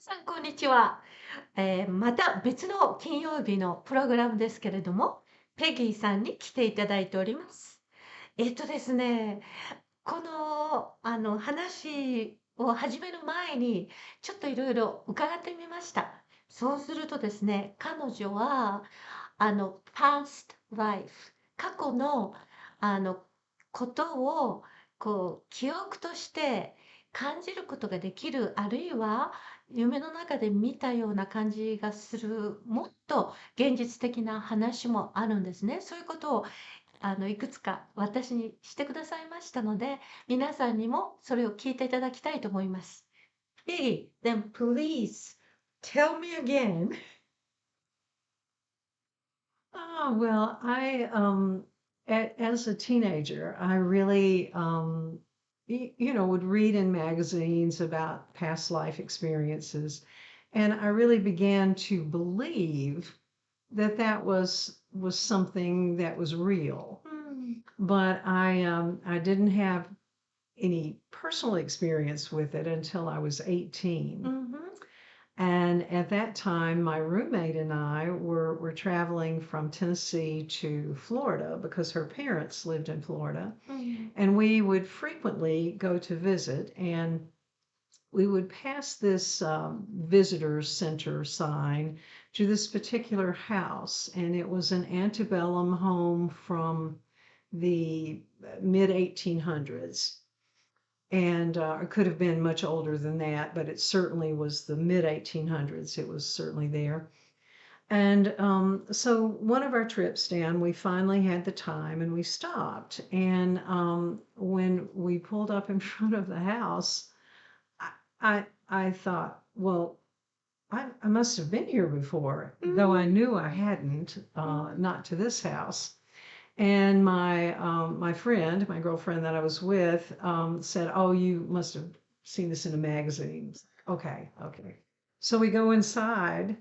さん、こんにちは。また別の金曜日のプログラムですけれども、ペギーさんに来ていただいております。ですね、この、話を始める前に、ちょっといろいろ伺ってみました。そうするとですね、彼女は、past life、過去の、ことを、記憶として感じることができる、あるいは、夢の中で見たような感じがする、もっと現実的な話もあるんですね。そういうことをいくつか私にしてくださいましたので、皆さんにもそれを聞いていただきたいと思います。Hey, then please tell me again. Well, as a teenager, I really, would read in magazines about past life experiences, and I really began to believe that that was something that was real. Hmm. But I didn't have any personal experience with it until I was 18. Mm-hmm. And at that time, my roommate and I were traveling from Tennessee to Florida because her parents lived in Florida. Mm-hmm. And we would frequently go to visit, and we would pass this visitor center sign to this particular house. And it was an antebellum home from the mid 1800s, and it could have been much older than that, but it certainly was the mid 1800s. It was certainly there. And so one of our trips down, we finally had the time and we stopped. And when we pulled up in front of the house, I, I thought, well, I must have been here before, though I knew I hadn't, not to this house. And my friend, my girlfriend that I was with, said, "Oh, you must have seen this in a magazine." Okay, okay. So we go inside,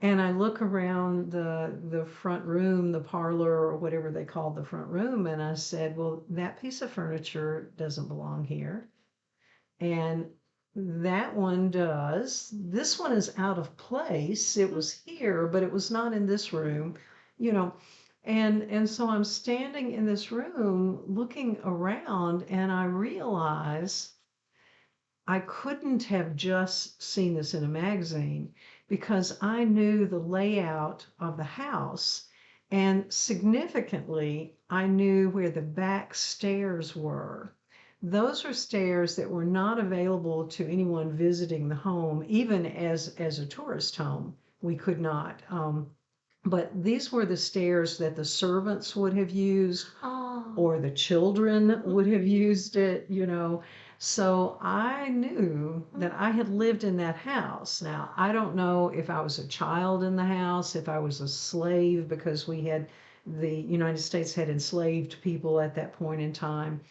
and I look around the front room, the parlor, or whatever they called the front room, and I said, "Well, that piece of furniture doesn't belong here, and that one does. This one is out of place. It was here, but it was not in this room, you know." And so I'm standing in this room looking around, and I realize I couldn't have just seen this in a magazine because I knew the layout of the house, and significantly, I knew where the back stairs were. Those are stairs that were not available to anyone visiting the home, even as a tourist home. We could not. But these were the stairs that the servants would have used, Oh. or the children would have used it. So I knew that I had lived in that house. Now, I don't know if I was a child in the house, if I was a slave, because the United States had enslaved people at that point in time.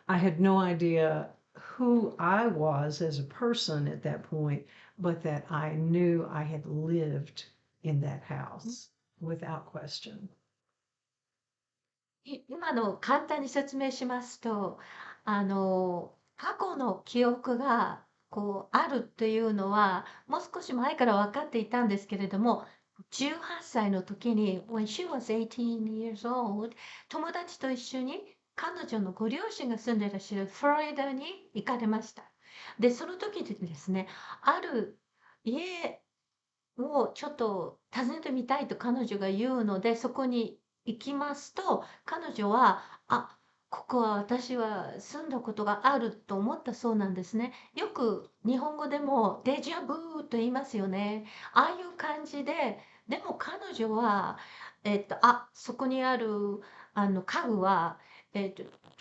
I had no idea who I was as a person at that point, but that I knew I had lived in that house without question. 今の簡単に説明しますと、過去の記憶があるっていうのは、もう少し前から分かっていたんですけれども、18歳の時に、when she was 18 years old、友達と一緒に彼女のご両親が住んでいらっしゃるフロリダに行かれました。で、その時にですね、ある家をちょっと訪ねてみたいと彼女が言うので、そこに行きますと、彼女は、あ、ここは私は住んだことがあると思ったそうなんですね。よく日本語でもデジャブと言いますよね。ああいう感じで、でも彼女は、そこにある家具は、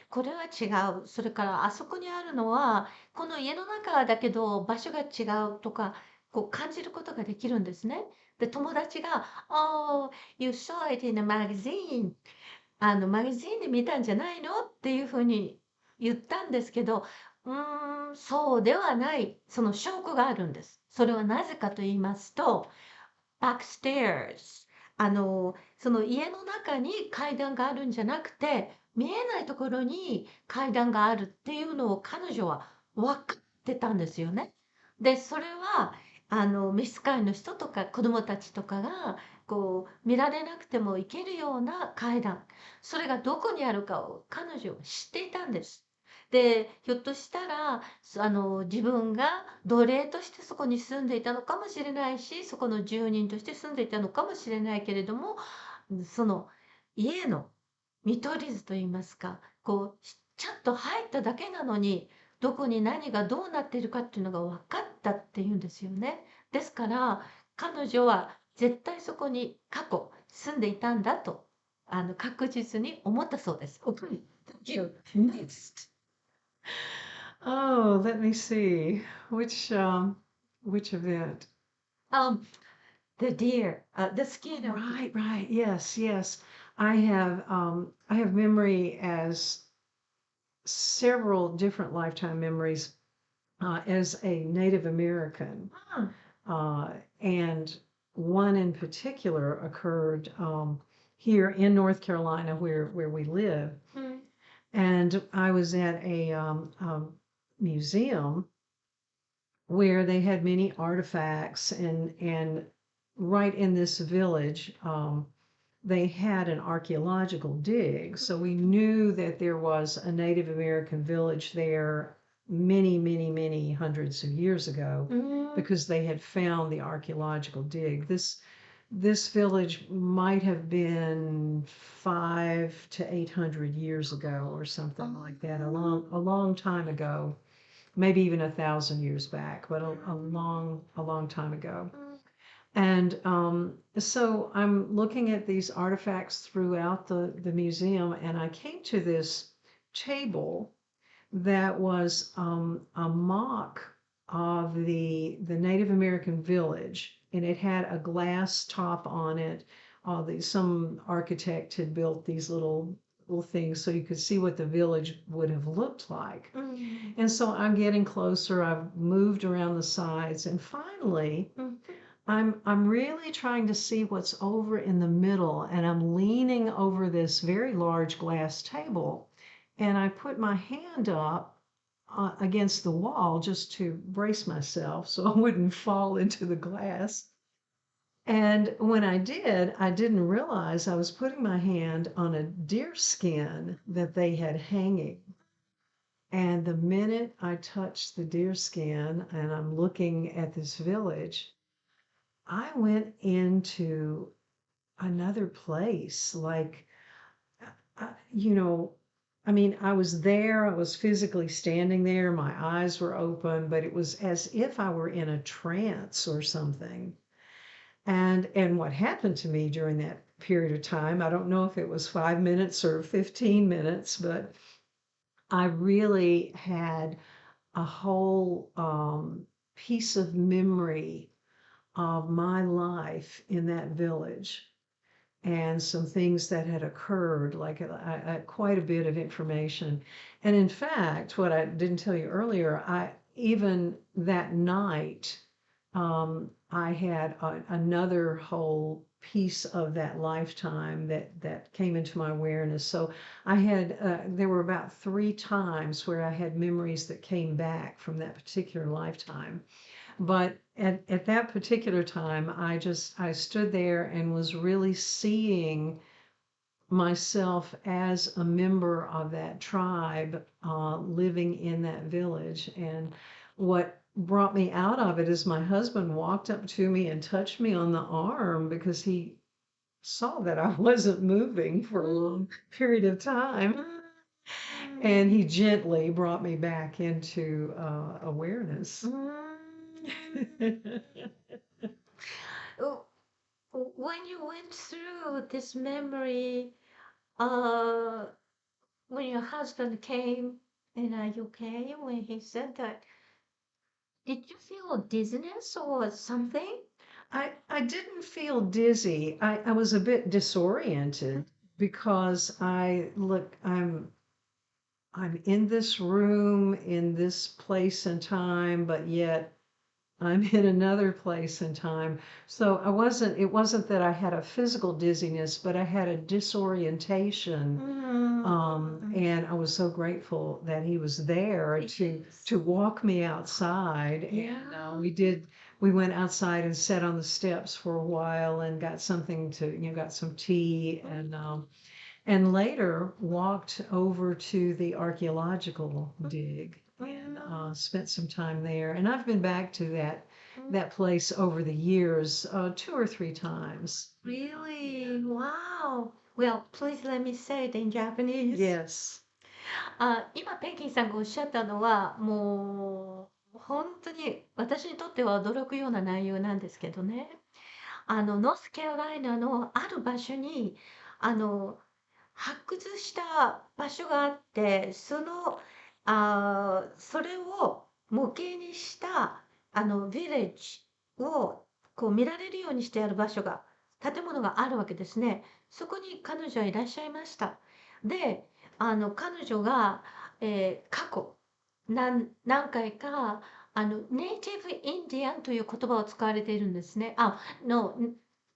これは違う。それからあそこにあるのは、この家の中だけど場所が違うとか、感じることができるんですね。で、友達が、Oh, you saw it in a magazine. マガジンで見たんじゃないのっていうふうに言ったんですけど、そうではない。その証拠があるんです。それはなぜかと言いますと、backstairs。その家の中に階段があるんじゃなくて、見えないところに階段があるっていうのを彼女は分かってたんですよね。で、それは、召使いの人とか子供たちとかが、見られなくても行けるような階段、それがどこにあるかを彼女は知っていたんです。で、ひょっとしたら、自分が奴隷としてそこに住んでいたのかもしれないし、そこの住人として住んでいたのかもしれないけれども、その家の見取り図と言いますか、ちゃんと入っただけなのに、どこに何がどうなっているかっていうのが分かったっていうんですよね。ですから、彼女は絶対そこに過去住んでいたんだと、確実に思ったそうです。Okay, thank you. Next. Oh, let me see. Which event? Um, the deer, the skin of the Right, right. Yes, yes. I have memory as several different lifetime memories as a Native American. ah, Uh, and one in particular occurred here in North Carolina where we live. mm, And I was at a museum where they had many artifacts and right in this village, they had an archaeological dig. So we knew that there was a Native American village there many, many, many hundreds of years ago mm, because they had found the archaeological dig. This village might have been 500 to 800 years ago or something like that, a long time ago, maybe even 1,000 years back, but a long time ago. mm, And so I'm looking at these artifacts throughout the museum, and I came to this table that was a mock of the Native American village, and it had a glass top on it. Some architect had built these little things so you could see what the village would have looked like. mm, And so I'm getting closer. I've moved around the sides, and finally, mm, I'm really trying to see what's over in the middle, and I'm leaning over this very large glass table, and I put my hand up against the wall just to brace myself so I wouldn't fall into the glass. And when I did, I didn't realize I was putting my hand on a deer skin that they had hanging. And the minute I touched the deer skin and I'm looking at this village, I went into another place. Like, uh, you know, I mean, I was there, I was physically standing there, my eyes were open, but it was as if I were in a trance or something. And what happened to me during that period of time, I don't know if it was 5 minutes or 15 minutes, but I really had a whole piece of memory of my life in that village and some things that had occurred, like quite a bit of information. And in fact, what I didn't tell you earlier, I even that night, I had another whole piece of that lifetime that came into my awareness. So there were about 3 times where I had memories that came back from that particular lifetime. But at that particular time, I stood there and was really seeing myself as a member of that tribe, living in that village. And what brought me out of it is my husband walked up to me and touched me on the arm because he saw that I wasn't moving for a long period of time. And he gently brought me back into awareness. mm. Oh, when you went through this memory, uh, when your husband came, and are you okay? When he said that, did you feel dizziness or something? I didn't feel dizzy. I was a bit disoriented because I'm in this room in this place and time, but yet I'm in another place and time. So it wasn't that I had a physical dizziness, but I had a disorientation. And I was so grateful that he was there to walk me outside. And we went outside and sat on the steps for a while and got something to, got some tea and later walked over to the archaeological dig and spent some time there. And I've been back to that place over the years, 2 or 3 times. Really? Wow. Well, please let me say it in Japanese. Yes. 今、ペギーさんがおっしゃったのは、もう、本当に私にとっては驚くような内容なんですけどね。ノースカロライナのある場所に、あの、発掘した場所があって、それを模型にした、ヴィレッジを、こう見られるようにしてある場所が、建物があるわけですね。そこに彼女はいらっしゃいました。で、彼女が、過去、何回か、ネイティブインディアンという言葉を使われているんですね。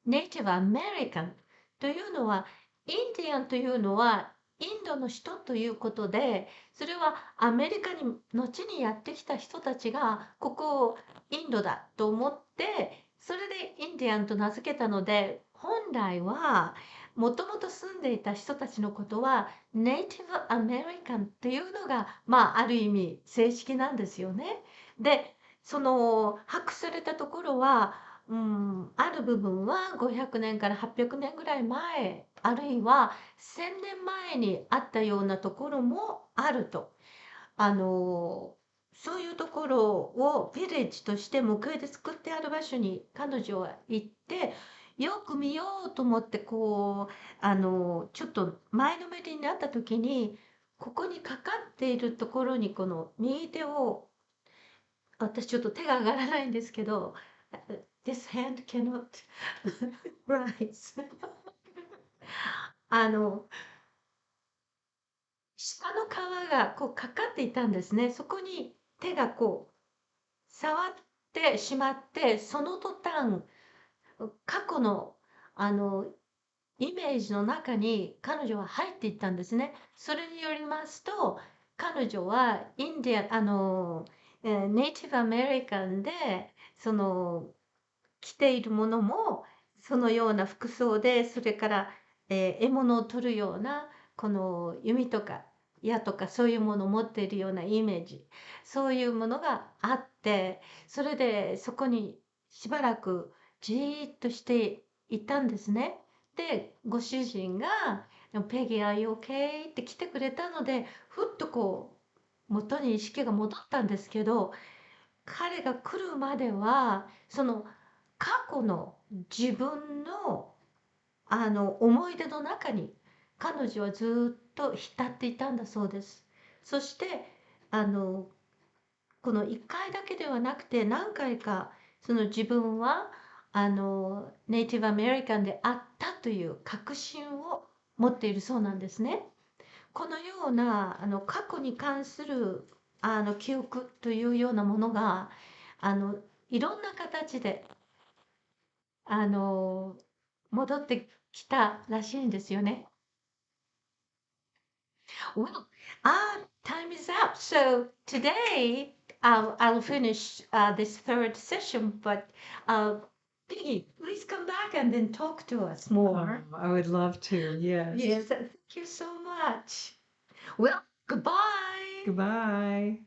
ネイティブアメリカンというのは、インディアンというのは、インドの人ということで、それはアメリカに後にやってきた人たちが、ここをインドだと思って、それでインディアンと名付けたので、本来は、もともと住んでいた人たちのことは、ネイティブアメリカンっていうのが、ある意味正式なんですよね。で、その発掘されたところは、ある部分は500年から800年ぐらい前、あるいは1000年前にあったようなところもあると。あの、そういうところをヴィレッジとして模型で作ってある場所に彼女は行って、よく見ようと思ってちょっと前のめりになった時に、ここにかかっているところにこの右手を、私ちょっと手が上がらないんですけど、This hand cannot rise あの、下の皮がこうかかっていたんですね。そこに手がこう触ってしまって、その途端、過去のあのイメージの中に彼女は入っていったんですね。それによりますと、彼女はインディアン、ネイティブアメリカンで、その着ているものもそのような服装で、それから、獲物を取るようなこの弓とか矢とかそういうものを持っているようなイメージ、そういうものがあって、それでそこにしばらくじーっとしていたんですね。で、ご主人が「ペギー、are you okay?」って来てくれたので、ふっとこう元に意識が戻ったんですけど、彼が来るまではその過去の自分の思い出の中に彼女はずっと浸っていたんだそうです。そしてあのこの1回だけではなくて何回かその自分はネイティブアメリカンであったという確信を持っているそうなんですね。このような過去に関する記憶というようなものがあのいろんな形であの戻ってきたらしいんですよね。Well, time is up. So today I'll finish this third session, but Piggy, please come back and then talk to us more. I would love to. Yes. Yes, thank you so much. Well, goodbye. Goodbye.